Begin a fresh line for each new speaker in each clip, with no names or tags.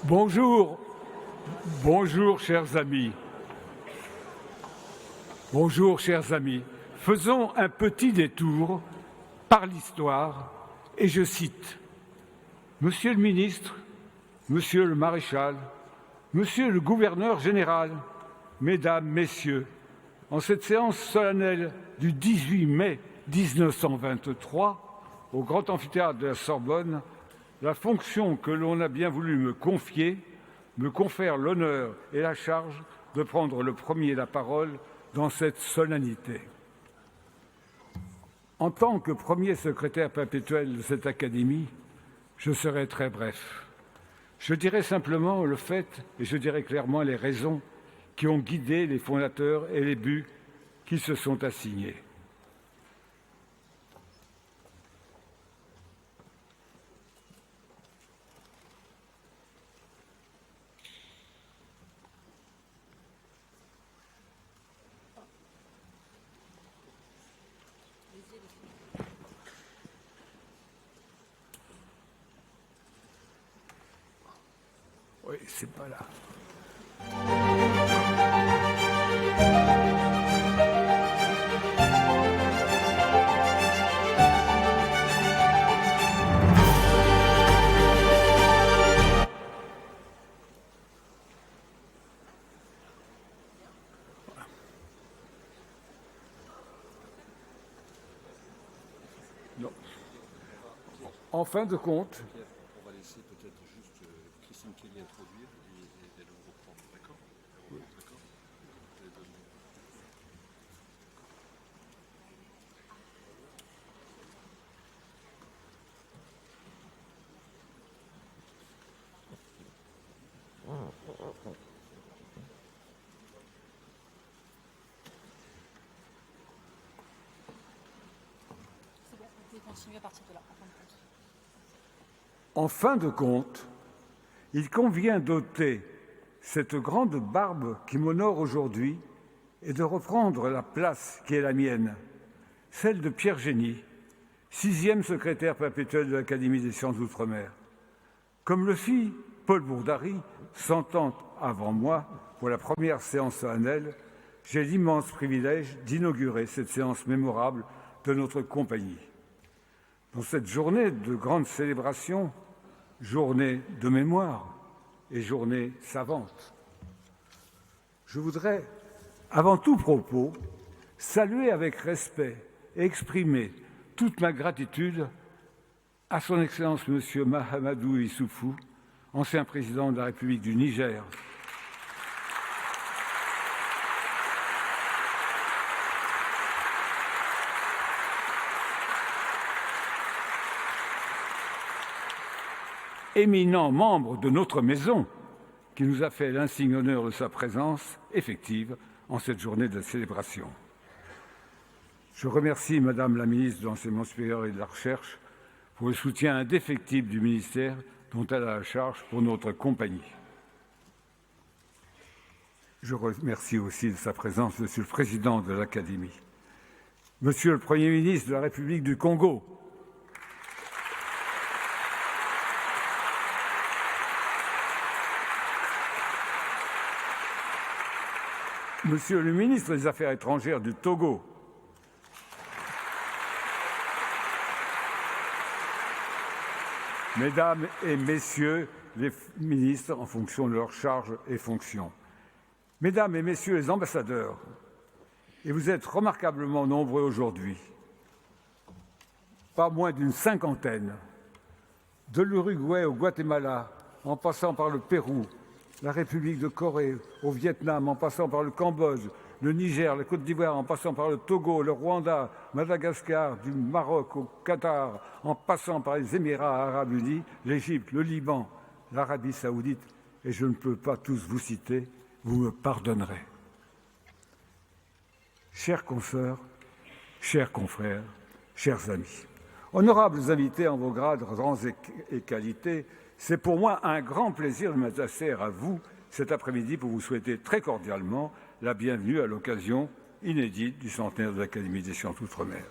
Bonjour, bonjour chers amis. Bonjour chers amis. Faisons un petit détour par l'histoire et je cite Monsieur le ministre, Monsieur le maréchal, Monsieur le gouverneur général, Mesdames, Messieurs, en cette séance solennelle du 18 mai 1923, au Grand Amphithéâtre de la Sorbonne, la fonction que l'on a bien voulu me confier me confère l'honneur et la charge de prendre le premier la parole dans cette solennité. En tant que premier secrétaire perpétuel de cette académie, je serai très bref. Je dirai simplement le fait et je dirai clairement les raisons qui ont guidé les fondateurs et les buts qui se sont assignés. Oui, c'est pas là. Non. En fin de compte,
on va laisser peut-être juste Christine Kelly introduire et elle va reprendre, d'accord? D'accord.
C'est bon, vous pouvez continuer à partir de là, en fin de compte.
en fin de compte, il convient d'ôter cette grande barbe qui m'honore aujourd'hui et de reprendre la place qui est la mienne, celle de Pierre Génie, 6e secrétaire perpétuel de l'Académie des sciences d'outre-mer. Comme le fit Paul Bourdary, 100 ans avant moi, pour la première séance solennelle, j'ai l'immense privilège d'inaugurer cette séance mémorable de notre compagnie. Dans cette journée de grande célébration, journée de mémoire et journée savante, je voudrais, avant tout propos, saluer avec respect et exprimer toute ma gratitude à son Excellence M. Mahamadou Issoufou, ancien président de la République du Niger, éminent membre de notre maison, qui nous a fait l'insigne honneur de sa présence effective en cette journée de célébration. Je remercie Madame la ministre de l'Enseignement supérieur et de la Recherche pour le soutien indéfectible du ministère dont elle a la charge pour notre compagnie. Je remercie aussi de sa présence Monsieur le Président de l'Académie, Monsieur le Premier ministre de la République du Congo, Monsieur le ministre des Affaires étrangères du Togo, Mesdames et Messieurs les ministres en fonction de leurs charges et fonctions, Mesdames et Messieurs les ambassadeurs, et vous êtes remarquablement nombreux aujourd'hui, pas moins d'une cinquantaine, de l'Uruguay au Guatemala, en passant par le Pérou, la République de Corée, au Vietnam, en passant par le Cambodge, le Niger, la Côte d'Ivoire, en passant par le Togo, le Rwanda, Madagascar, du Maroc au Qatar, en passant par les Émirats arabes unis, l'Égypte, le Liban, l'Arabie saoudite, et je ne peux pas tous vous citer, vous me pardonnerez. Chers consoeurs, chers confrères, chers amis, honorables invités en vos grades, rangs et qualités, c'est pour moi un grand plaisir de m'adresser à vous cet après-midi pour vous souhaiter très cordialement la bienvenue à l'occasion inédite du centenaire de l'Académie des sciences d'outre-mer.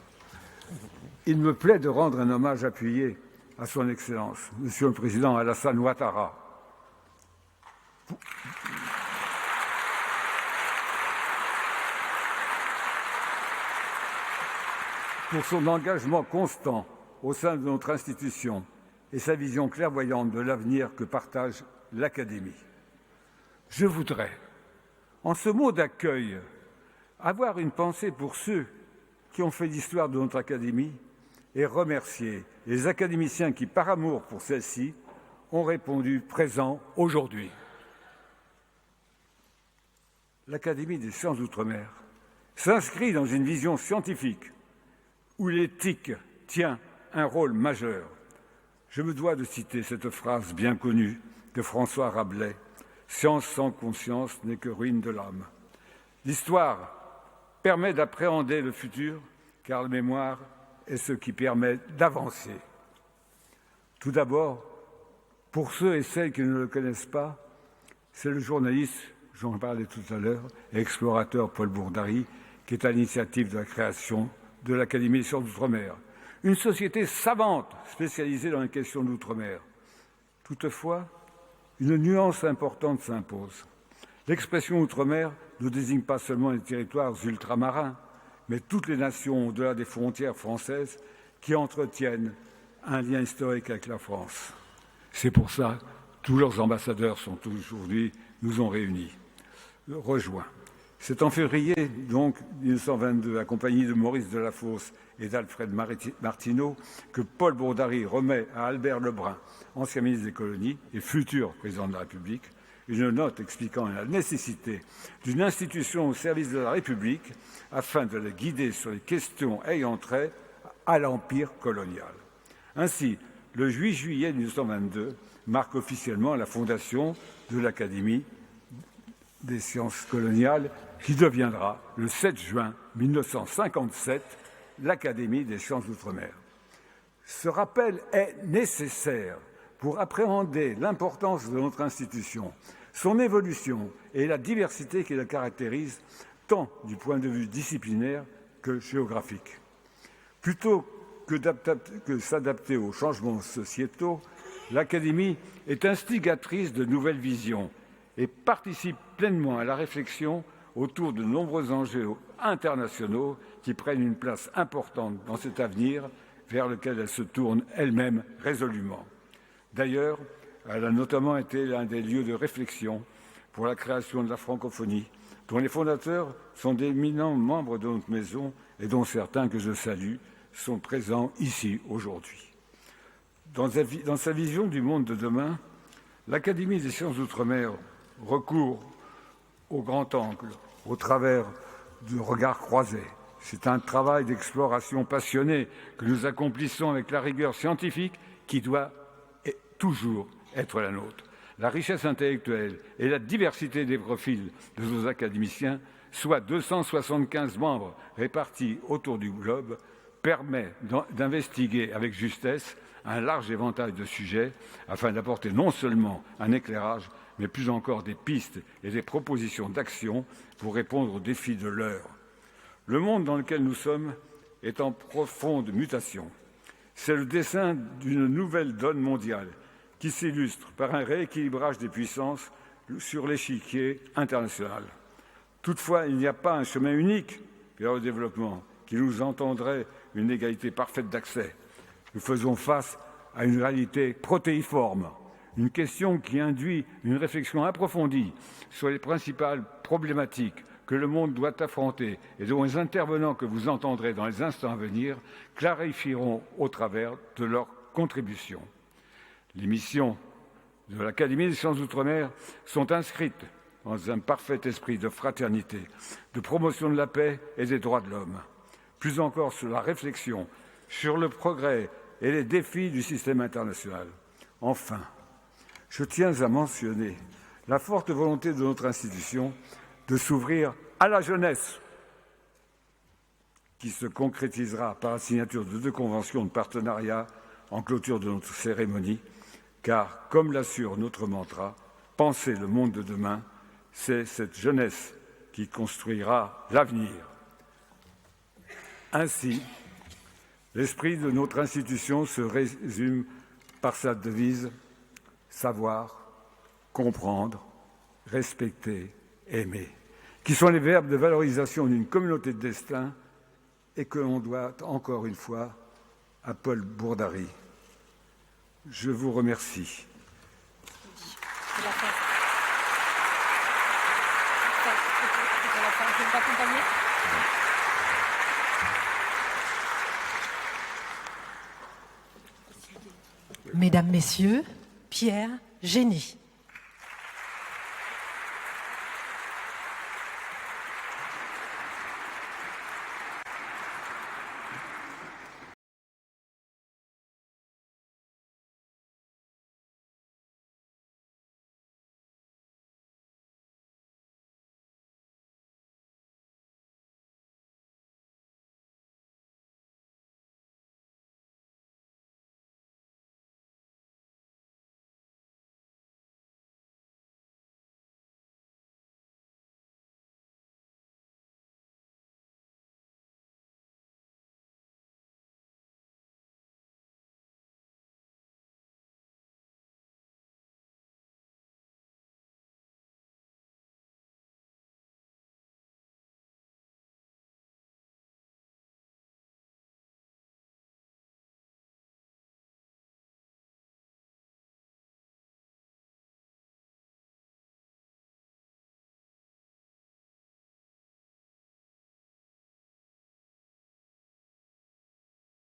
Il me plaît de rendre un hommage appuyé à son Excellence, Monsieur le Président Alassane Ouattara, pour son engagement constant au sein de notre institution et sa vision clairvoyante de l'avenir que partage l'Académie. Je voudrais, en ce mot d'accueil, avoir une pensée pour ceux qui ont fait l'histoire de notre Académie et remercier les académiciens qui, par amour pour celle-ci, ont répondu présents aujourd'hui. L'Académie des sciences d'outre-mer s'inscrit dans une vision scientifique où l'éthique tient un rôle majeur. Je me dois de citer cette phrase bien connue de François Rabelais : « Science sans conscience n'est que ruine de l'âme ». L'histoire permet d'appréhender le futur, car la mémoire est ce qui permet d'avancer. Tout d'abord, pour ceux et celles qui ne le connaissent pas, c'est le journaliste, j'en parlais tout à l'heure, et explorateur Paul Bourdary, qui est à l'initiative de la création de l'Académie des sciences d'outre-mer, une société savante spécialisée dans les questions d'outre-mer. Toutefois, une nuance importante s'impose. L'expression outre-mer ne désigne pas seulement les territoires ultramarins, mais toutes les nations au-delà des frontières françaises qui entretiennent un lien historique avec la France. C'est pour ça que tous leurs ambassadeurs nous ont rejoints. C'est en février donc 1922, accompagné de Maurice Delafosse et d'Alfred Martineau, que Paul Bourdary remet à Albert Lebrun, ancien ministre des colonies et futur président de la République, une note expliquant la nécessité d'une institution au service de la République afin de la guider sur les questions ayant trait à l'empire colonial. Ainsi, le 8 juillet 1922 marque officiellement la fondation de l'Académie des sciences coloniales, qui deviendra, le 7 juin 1957, l'Académie des sciences d'outre-mer. Ce rappel est nécessaire pour appréhender l'importance de notre institution, son évolution et la diversité qui la caractérise, tant du point de vue disciplinaire que géographique. Plutôt que s'adapter aux changements sociétaux, l'Académie est instigatrice de nouvelles visions et participe pleinement à la réflexion autour de nombreux enjeux internationaux qui prennent une place importante dans cet avenir vers lequel elle se tourne elle-même résolument. D'ailleurs, elle a notamment été l'un des lieux de réflexion pour la création de la francophonie, dont les fondateurs sont d'éminents membres de notre maison et dont certains que je salue sont présents ici aujourd'hui. Dans sa vision du monde de demain, l'Académie des sciences d'outre-mer recourt au grand angle, au travers de regards croisés. C'est un travail d'exploration passionné que nous accomplissons avec la rigueur scientifique qui doit toujours être la nôtre. La richesse intellectuelle et la diversité des profils de nos académiciens, soit 275 membres répartis autour du globe, permet d'investiguer avec justesse un large éventail de sujets afin d'apporter non seulement un éclairage, mais plus encore des pistes et des propositions d'action pour répondre aux défis de l'heure. Le monde dans lequel nous sommes est en profonde mutation. C'est le dessin d'une nouvelle donne mondiale qui s'illustre par un rééquilibrage des puissances sur l'échiquier international. Toutefois, il n'y a pas un chemin unique vers le développement qui nous entendrait une égalité parfaite d'accès. Nous faisons face à une réalité protéiforme, une question qui induit une réflexion approfondie sur les principales problématiques que le monde doit affronter et dont les intervenants que vous entendrez dans les instants à venir clarifieront au travers de leurs contributions. Les missions de l'Académie des sciences d'outre-mer sont inscrites dans un parfait esprit de fraternité, de promotion de la paix et des droits de l'homme. Plus encore sur la réflexion, sur le progrès et les défis du système international. Enfin, je tiens à mentionner la forte volonté de notre institution de s'ouvrir à la jeunesse, qui se concrétisera par la signature de 2 conventions de partenariat en clôture de notre cérémonie, car, comme l'assure notre mantra, penser le monde de demain, c'est cette jeunesse qui construira l'avenir. Ainsi, l'esprit de notre institution se résume par sa devise « savoir, comprendre, respecter, aimer, qui sont les verbes de valorisation d'une communauté de destin et que l'on doit encore une fois à Paul Bourdary. Je vous remercie.
C'est la fin. C'est la fin. Je vais vous accompagner.
Mesdames, Messieurs, Pierre Génie.